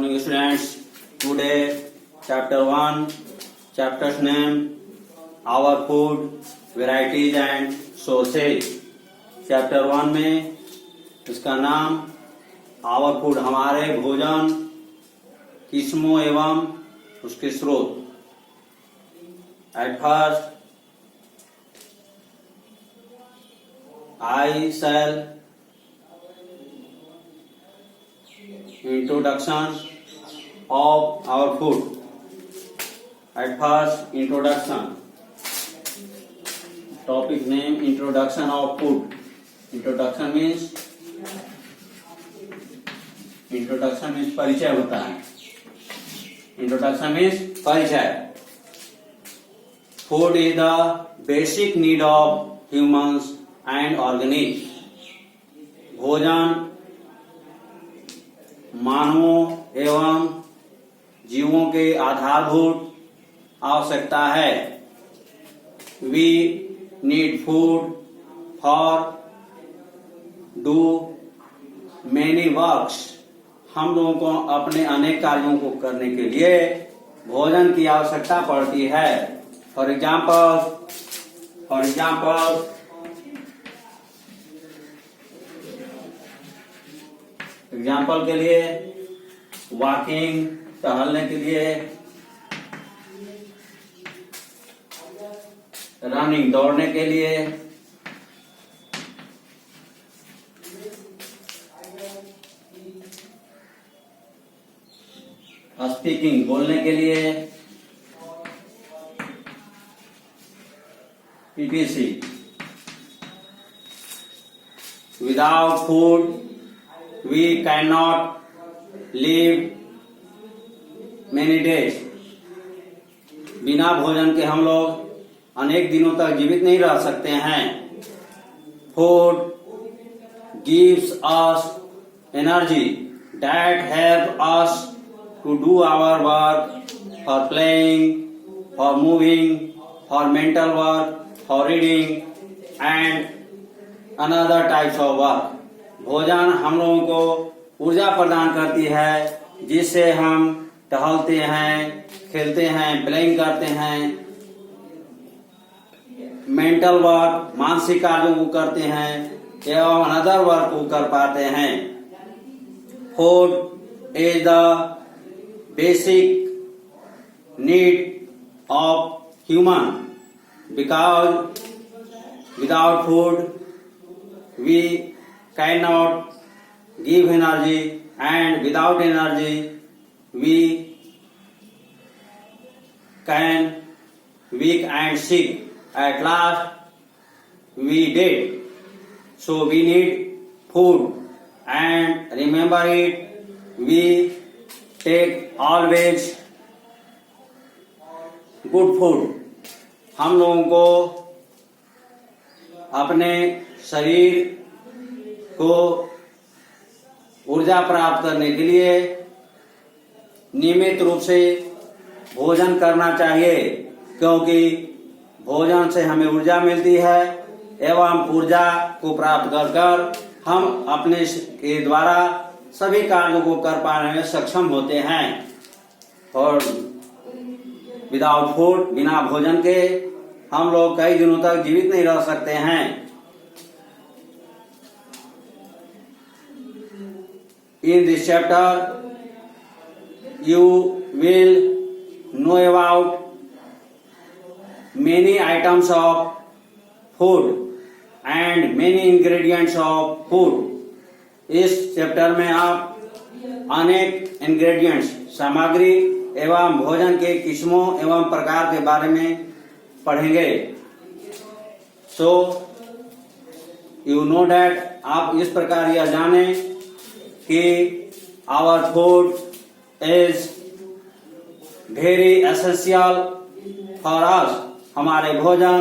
Morning students. Today chapter 1, chapter's name our food, varieties and sources. Chapter 1 में इसका नाम our food हमारे भोजन किस्मों एवं उसके स्रोत. At first I shall introduction of our food. At first, introduction. Topic name: introduction of food. Introduction means परिचय होता है. Introduction means परिचय. Food is the basic need of humans and organisms. भोजन मानवों एवं जीवों के आधारभूत आवश्यकता है. We need food for do many works. हम लोगों को अपने अनेक कार्यों को करने के लिए भोजन की आवश्यकता पड़ती है. फॉर एग्जाम्पल के लिए वॉकिंग, टहलने के लिए, रनिंग, दौड़ने के लिए, स्पीकिंग, बोलने के लिए, PTC. Without food we cannot live many days. बिना भोजन के हम लोग अनेक दिनों तक जीवित नहीं रह सकते हैं. Food gives us energy that help us to do our work, for playing, for moving, for mental work, for reading and another types of work. भोजन हम लोगों को ऊर्जा प्रदान करती है, जिससे हम टहलते हैं, खेलते हैं, प्लेइंग करते हैं, मेंटल वर्क, मानसिक कार्यों को करते हैं एवं अनदर वर्क को कर पाते हैं. Food is the basic need of human because without food we cannot give energy, and without energy we can weak and sick. At last we dead. So we need food, and remember it, we take always good food. हम लोगों को अपने शरीर को ऊर्जा प्राप्त करने के लिए नियमित रूप से भोजन करना चाहिए, क्योंकि भोजन से हमें ऊर्जा मिलती है एवं ऊर्जा को प्राप्त कर हम अपने के द्वारा सभी कार्यों को कर पाने में सक्षम होते हैं. और विदाउट फूड, बिना भोजन के हम लोग कई दिनों तक जीवित नहीं रह सकते हैं. In this chapter, you will know about many items of food and many ingredients of food. इस चैप्टर में आप अनेक इंग्रेडिएंट्स, सामग्री एवं भोजन के किस्मों एवं प्रकार के बारे में पढ़ेंगे. So, you know that आप इस प्रकार यह जानें कि our food is very essential for us. हमारे भोजन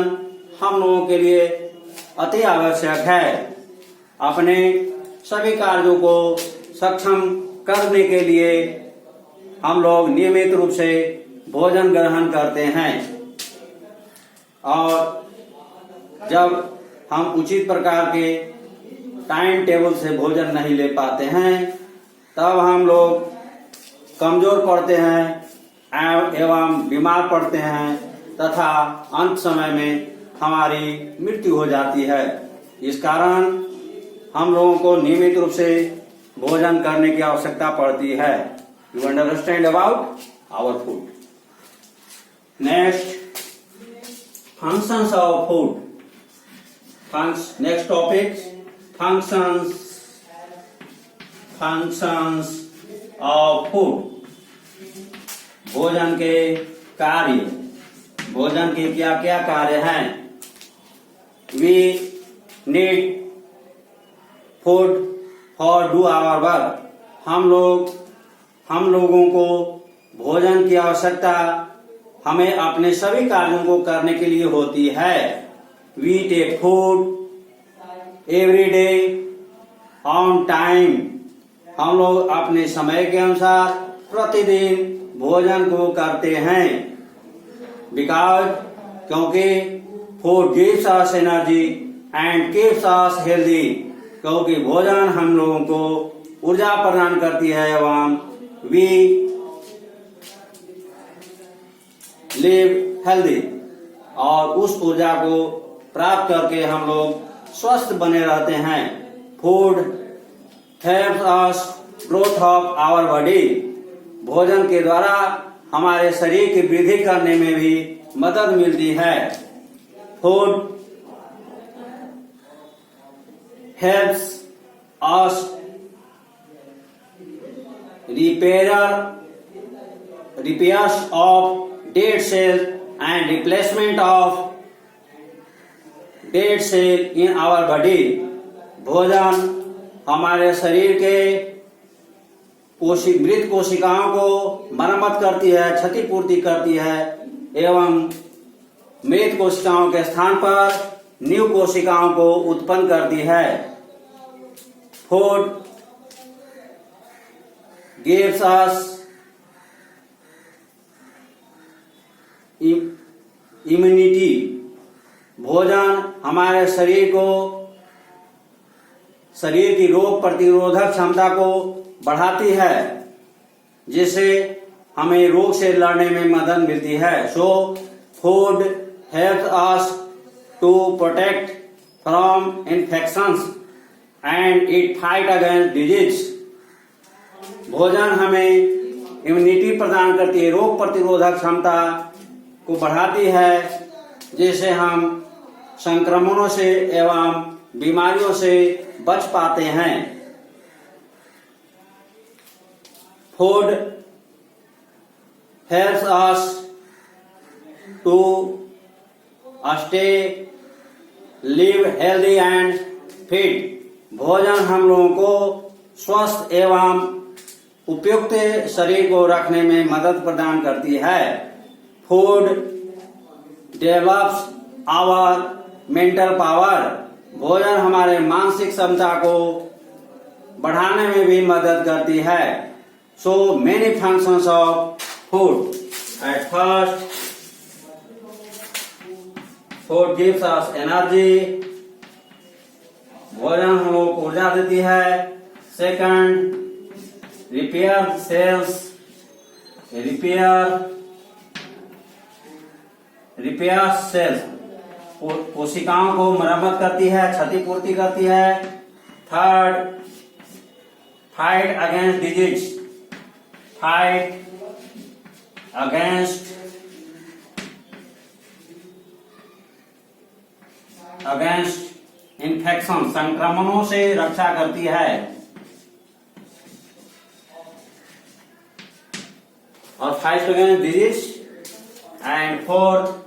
हम लोगों के लिए अति आवश्यक है. अपने सभी कार्यों को सक्षम करने के लिए हम लोग नियमित रूप से भोजन ग्रहण करते हैं, और जब हम उचित प्रकार के टाइम टेबल से भोजन नहीं ले पाते हैं, तब हम लोग कमजोर पड़ते हैं एवं बीमार पड़ते हैं तथा अंत समय में हमारी मृत्यु हो जाती है। इस कारण हम लोगों को नियमित रूप से भोजन करने की आवश्यकता पड़ती है। You understand about our food. Next, functions of food. Next topic, functions of food. भोजन के कार्य, भोजन के क्या क्या कार्य हैं? We need food for do our work. हम लोगों को भोजन की आवश्यकता हमें अपने सभी कार्यों को करने के लिए होती है। We take food every day on time. हम लोग अपने समय के अनुसार प्रतिदिन भोजन को करते हैं। Because क्योंकि food gives us energy and keeps us healthy. क्योंकि भोजन हम लोगों को ऊर्जा प्रदान करती है एवं we लिव हेल्दी, और उस ऊर्जा को प्राप्त करके हम लोग स्वस्थ बने रहते हैं। Food helps us growth of our body. भोजन के द्वारा हमारे शरीर की वृद्धि करने में भी मदद मिलती है। Food helps us repairs of dead cells and replacement of dead cell in our body. भोजन हमारे शरीर के मृत कोशिकाओं को मरम्मत करती है, क्षतिपूर्ति करती है एवं मृत कोशिकाओं के स्थान पर न्यू कोशिकाओं को उत्पन्न करती है। फूड गिव्स अस इम्यूनिटी। भोजन हमारे शरीर की रोग प्रतिरोधक क्षमता को बढ़ाती है, जिससे हमें रोग से लड़ने में मदद मिलती है। So food helps us to protect from infections and it fight against disease. भोजन हमें इम्यूनिटी प्रदान करती है, रोग प्रतिरोधक क्षमता को बढ़ाती है, जिससे हम संक्रमणों से एवं बीमारियों से बच पाते हैं। Food helps us to stay live healthy and fit. भोजन हम लोगों को स्वस्थ एवं उपयुक्त शरीर को रखने में मदद प्रदान करती है। Food develops our mental power. भोजन हमारे मानसिक क्षमता को बढ़ाने में भी मदद करती है। So many functions of food. At first, food gives us energy. भोजन हम लोग को ऊर्जा देती है। Second, repair cells. Repair cells कोशिकाओं को मरम्मत करती है, क्षतिपूर्ति करती है। Third, fight against disease. Fight against infection, संक्रमणों से रक्षा करती है। और fight against disease. And fourth,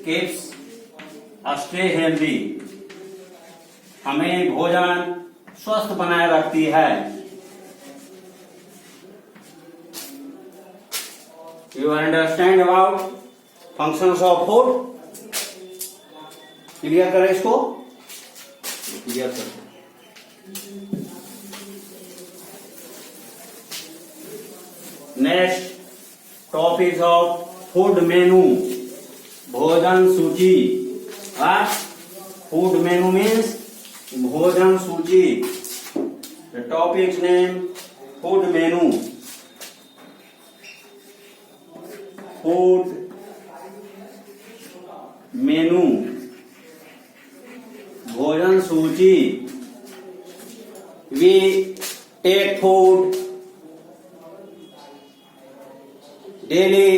keeps stay healthy। हमें भोजन स्वस्थ बनाए रखती है। You understand about functions of food? Clear करें इसको, क्लियर करें। नेक्स्ट टॉपिक ऑफ फूड मेनू, भोजन सूची। फूड मेनू मीन्स भोजन सूची। The topic's name food menu. Food menu. भोजन सूची. We take food daily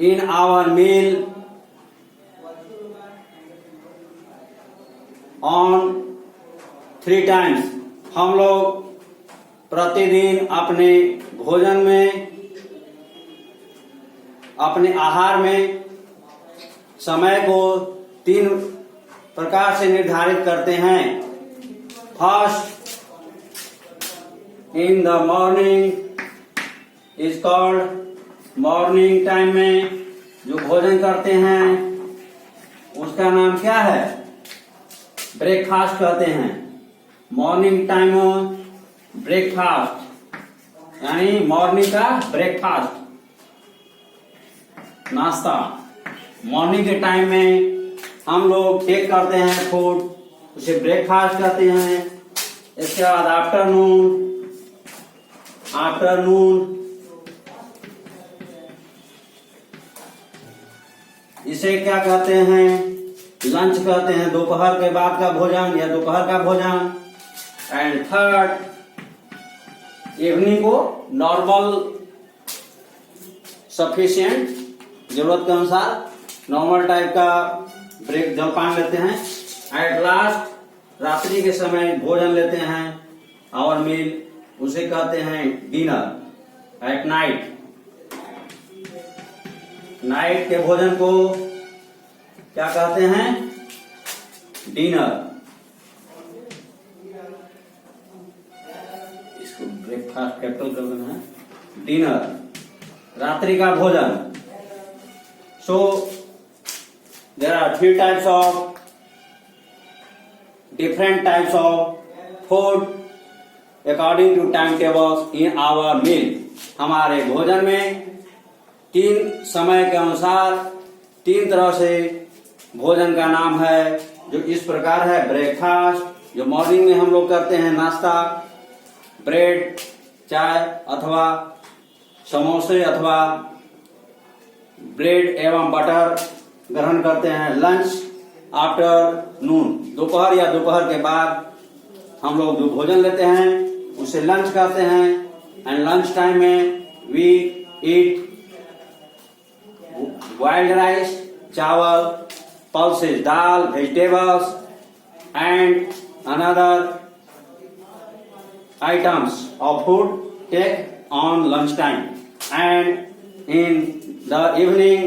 in our meal on 3 times. हम लोग प्रतिदिन अपने भोजन में, अपने आहार में समय को 3 प्रकार से निर्धारित करते हैं. First, in the morning is called morning time में जो भोजन करते हैं उसका नाम क्या है? ब्रेकफास्ट कहते हैं. मॉर्निंग टाइम ब्रेकफास्ट, यानी मॉर्निंग का ब्रेकफास्ट, नाश्ता. मॉर्निंग के टाइम में हम लोग टेक करते हैं फूड, उसे ब्रेकफास्ट कहते हैं. इसके बाद आफ्टरनून इसे क्या कहते हैं? लंच कहते हैं, दोपहर के बाद का भोजन या दोपहर का भोजन. एंड थर्ड, इवनिंग को नॉर्मल सफिशिएंट, जरूरत के अनुसार नॉर्मल टाइप का ब्रेक जलपान लेते हैं. एट लास्ट, रात्रि के समय भोजन लेते हैं, आवर मील, उसे कहते हैं डिनर. एट नाइट, नाइट के भोजन को क्या कहते हैं? डिनर. इसको ब्रेकफास्ट कैपिटल कर देना है. डिनर, रात्रि का भोजन. So there are 3 types of different types of food according to timetables in our meal. हमारे भोजन में 3 समय के अनुसार 3 तरह से भोजन का नाम है, जो इस प्रकार है. ब्रेकफास्ट, जो मॉर्निंग में हम लोग करते हैं नाश्ता, ब्रेड, चाय अथवा समोसे अथवा ब्रेड एवं बटर ग्रहण करते हैं. लंच, आफ्टरनून, दोपहर या दोपहर के बाद हम लोग जो भोजन लेते हैं उसे लंच कहते हैं. एंड लंच टाइम में वी ईट बॉइल्ड राइस, चावल, पल्सेस, दाल, vegetables and another items of food take on lunch time. And in the evening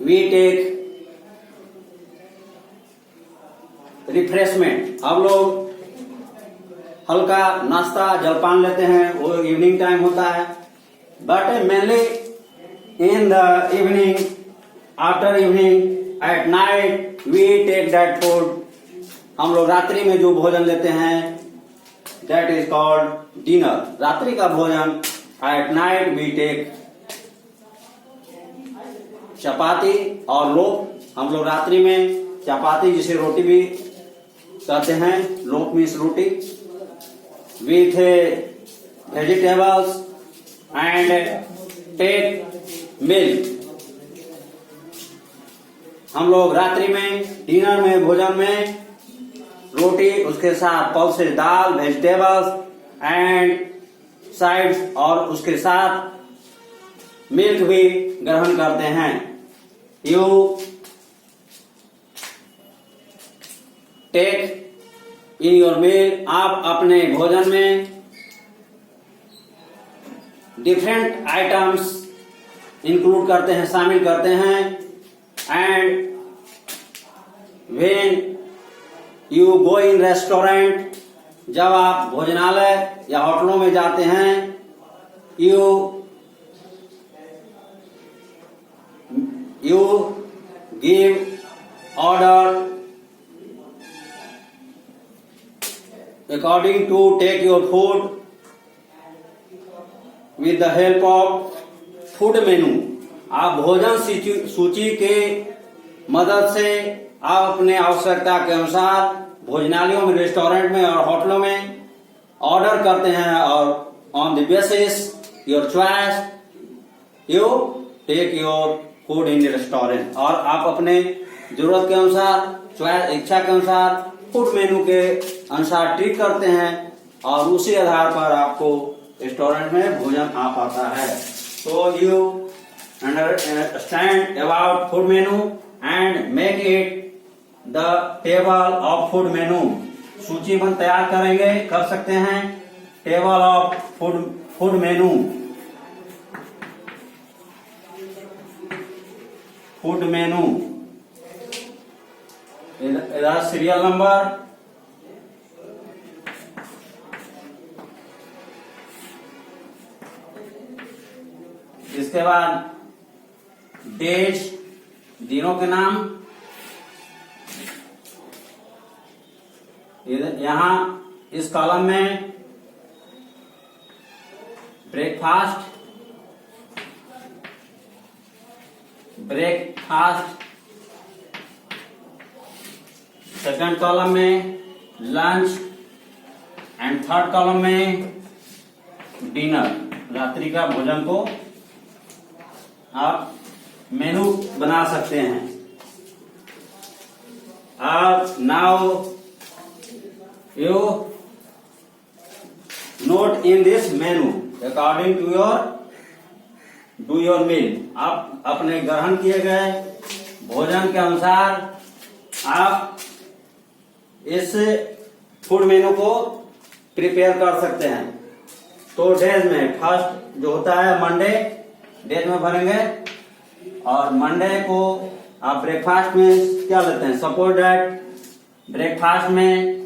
we take refreshment. हम लोग हल्का नाश्ता जलपान लेते हैं, वो इवनिंग टाइम होता है. But mainly in the evening, after evening, at night we take that food. हम लोग रात्रि में जो भोजन लेते हैं दैट इज कॉल्ड डिनर. रात्रि का भोजन. एट नाइट वी टेक चपाती और लोप. हम लोग रात्रि में चपाती, जिसे रोटी भी कहते हैं, loaf means roti, with vegetables and take milk. हम लोग रात्रि में डिनर में भोजन में रोटी, उसके साथ पल्सेस, दाल, वेजिटेबल्स एंड साइड्स, और उसके साथ मिल्क भी ग्रहण करते हैं. You take in your meal, आप अपने भोजन में डिफरेंट आइटम्स इंक्लूड करते हैं, शामिल करते हैं. And when you go in restaurant, जब आप भोजनालय या होटलों में जाते हैं, you give order according to take your food with the help of food menu. आप भोजन सूची के मदद से आप अपने आवश्यकता के अनुसार भोजनालयों में, रेस्टोरेंट में और होटलों में ऑर्डर करते हैं और on the basis your choice you take your food in restaurant, और आप अपने जरूरत के अनुसार, चॉइस, इच्छा के अनुसार फूड मेनू के अनुसार ट्रीट करते हैं और उसी आधार पर आपको रेस्टोरेंट में भोजन आ पाता है। So you understand about food menu and make it the table of food मेनू। सूचीबद्ध तैयार करेंगे, कर सकते हैं table of food menu. Food मेनू इधर सीरियल नंबर, इसके बाद डेज, दिनों के नाम, यहां इस कॉलम में ब्रेकफास्ट, सेकंड कॉलम में लंच एंड थर्ड कॉलम में डिनर, रात्रि का भोजन को आप मेनू बना सकते हैं। आप now you note in this menu according to your meal. आप अपने ग्रहण किए गए भोजन के अनुसार आप इस फूड मेनू को प्रिपेयर कर सकते हैं। तो डेज में फर्स्ट जो होता है मंडे, डेज में भरेंगे, और मंडे को आप ब्रेकफास्ट में क्या लेते हैं? सपोज दैट ब्रेकफास्ट में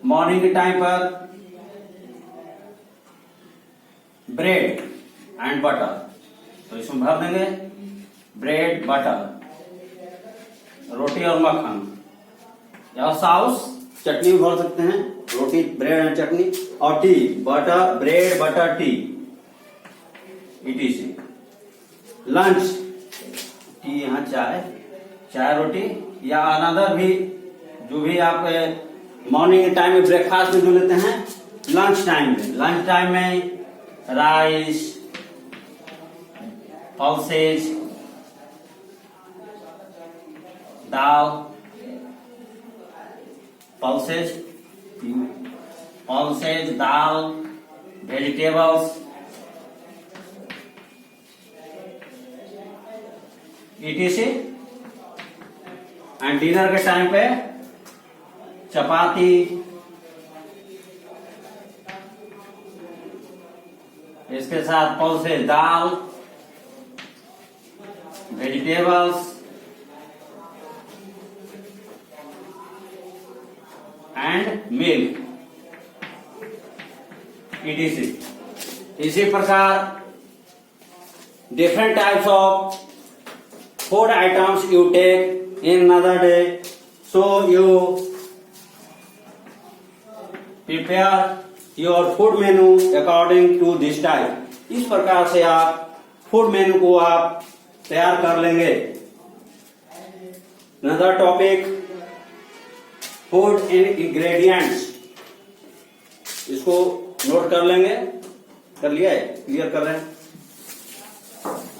मॉर्निंग के टाइम पर ब्रेड एंड बटर, तो इसमें भर देंगे ब्रेड बटर, रोटी और मक्खन, या सॉस चटनी भी भर सकते हैं, रोटी ब्रेड एंड चटनी, और T, butter bread butter tea, ETC। Lunch, T यहाँ चाय रोटी, या अनदर भी जो भी आप मॉर्निंग टाइम में ब्रेकफास्ट में जो लेते हैं, लंच टाइम में rice, pulses, dal, pulses dal, vegetables, ETC। And dinner के टाइम पे चपाती, इसके साथ pulses dal, vegetables and milk, ETC। इसी प्रकार different types of food items you take in another day, so you prepare your food menu according to this type। इस प्रकार से आप फूड मेनू को आप तैयार कर लेंगे। Another topic, फूड इंग्रेडिएंट्स, इसको नोट कर लेंगे, कर लिया है, क्लियर कर रहे हैं।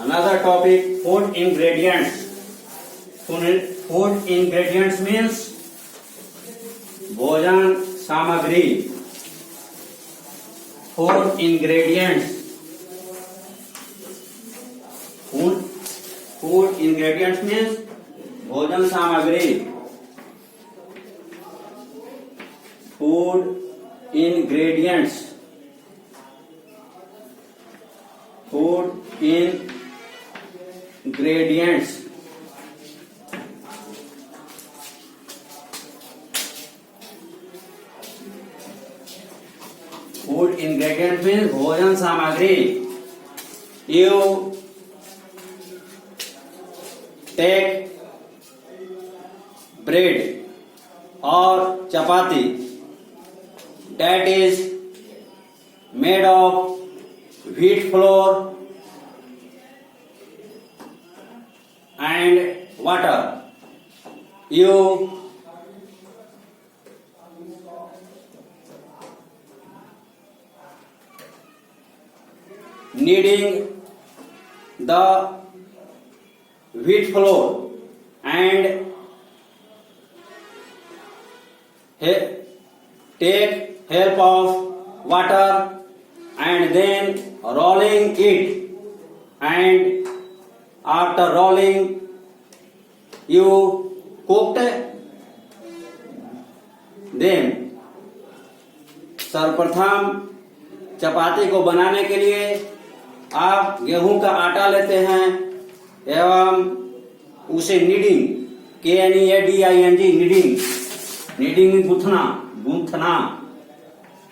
Another topic, food ingredients। Food ingredients means भोजन सामग्री। Food ingredients, food ingredients means भोजन सामग्री। Food ingredients, food ingredients। Food ingredients means भोजन सामग्री। You take bread or chapati that is made of wheat flour and water। you kneading the wheat flour and take help of water and then rolling it, and after rolling you cooked them. सर्वप्रथम चपाती को बनाने के लिए आप गेहूं का आटा लेते हैं एवं उसे नीडिंग, KNEADING, नीडिंग में गूंथना,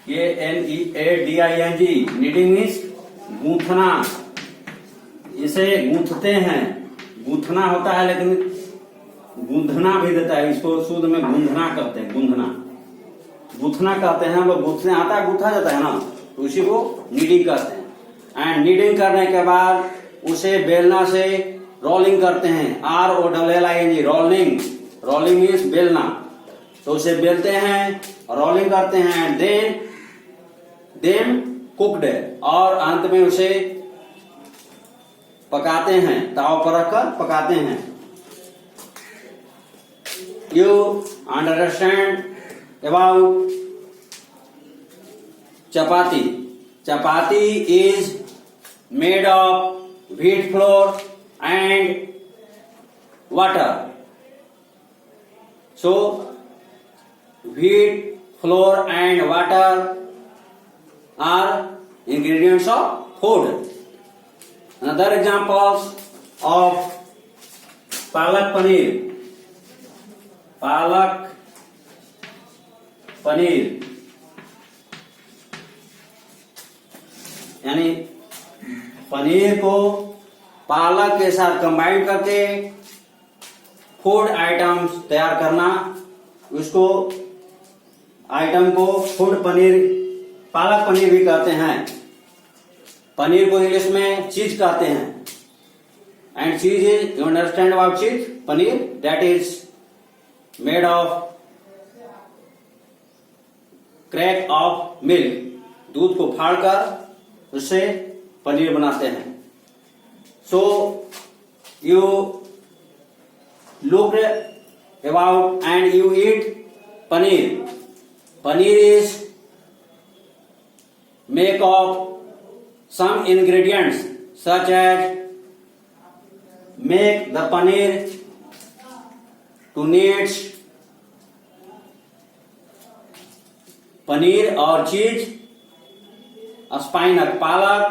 KNEADING, नीडिंग मीन्स गूंथना, इसे गूंथते हैं, गूंथना होता है लेकिन गूंधना भी देता है, इसको शुद्ध में गूंधना कहते हैं, गूंथना कहते हैं, वो गूंथने आटा गूंथा जाता है ना, तो उसी को नीडिंग कहते हैं। एंड नीडिंग करने के बाद उसे बेलना से रोलिंग करते हैं, ROLLING, रोलिंग मीन्स बेलना, तो उसे बेलते हैं, रोलिंग करते हैं, देन कुक्ड, और अंत में उसे पकाते हैं, ताव पर रखकर पकाते हैं। You understand about chapati. Chapati is made of wheat flour and water. So wheat flour and water are ingredients of food. Another examples of palak paneer. Palak paneer यानी पनीर को पालक के साथ कंबाइन करके फूड आइटम्स तैयार करना, उसको item को फूड पनीर, पालक पनीर भी कहते हैं। पनीर को इंग्लिश में चीज कहते हैं। एंड चीज is, you understand about cheese? Paneer that is made of crack of milk, दूध को फाड़कर उससे पनीर बनाते हैं। So you look about and you eat paneer. Paneer is make of some ingredients such as make the paneer to needs paneer और cheese, spinach, palak,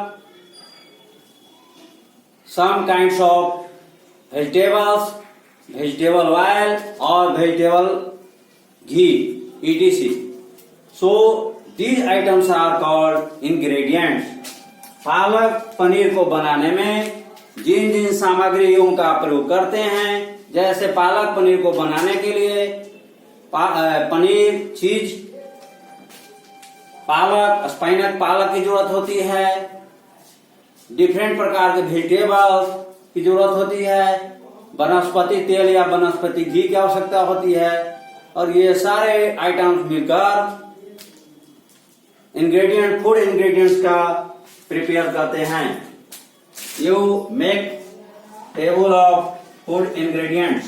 some kinds of vegetables, vegetable oil or vegetable ghee, etc. So these items are called ingredients. Palak paneer को बनाने में जिन जिन सामग्रियों का प्रयोग करते हैं, जैसे पालक पनीर को बनाने के लिए पनीर, चीज, पालक, स्पाइनच पालक की जरूरत होती है, डिफरेंट प्रकार के वेजिटेबल्स की जरूरत होती है, वनस्पति तेल या वनस्पति घी की आवश्यकता होती है, और ये सारे आइटम्स मिलकर इंग्रेडिएंट, फूड इंग्रेडिएंट्स का प्रिपेयर करते हैं. You make table of food ingredients,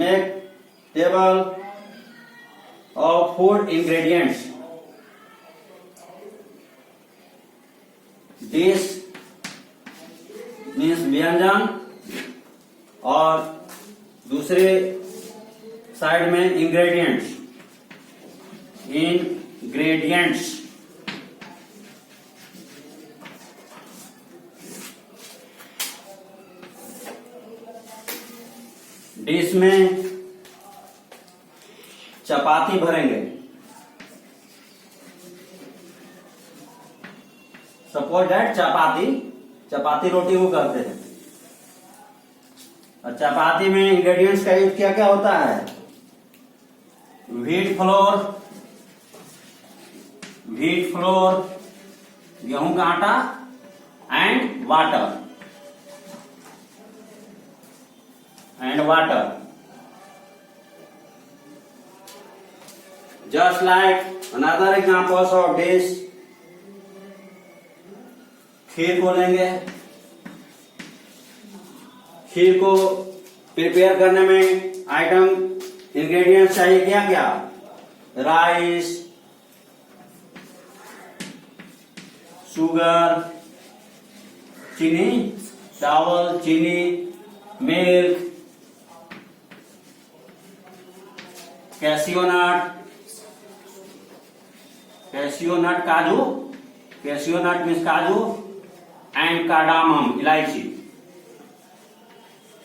make table of food ingredients. Dish means व्यंजन, और दूसरे साइड में इंग्रेडिएंट्स, इंग्रेडिएंट्स. डिश में चपाती भरेंगे. सपोज दैट चपाती रोटी को करते हैं, और चपाती में इंग्रेडिएंट्स का यूज क्या क्या होता है? व्हीट फ्लोर, गेहूं का आटा, and water. Just like another examples of this, खीर को लेंगे। खीर को प्रिपेयर करने में आइटम इंग्रेडिएंट्स चाहिए क्या क्या? राइस, शुगर, चीनी, चावल, चीनी, मिल्क, कैशियो नट काजू, कैशियो नट मीन्स काजू, एंड कार्डामम इलायची।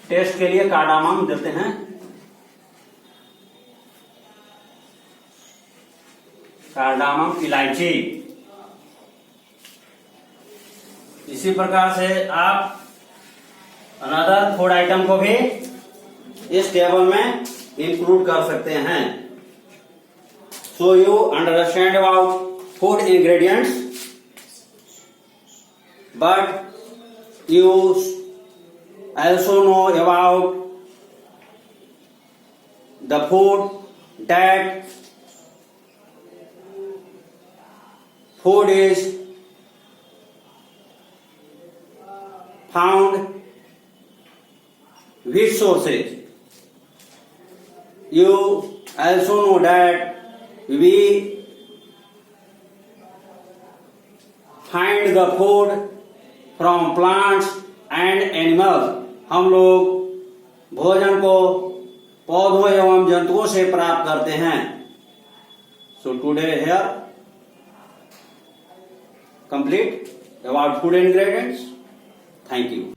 टेस्ट के लिए कार्डामम देते हैं। कार्डामम इलायची। इसी प्रकार से आप अनदर फूड आइटम को भी इस टेबल में इंक्लूड कर सकते हैं। So you understand about food ingredients, but you also know about the food that food is found which sources. You also know that we find the food from plants and animals. हम लोग भोजन को पौधों एवं जंतुओं से प्राप्त करते हैं। So today here complete about food ingredients. Thank you.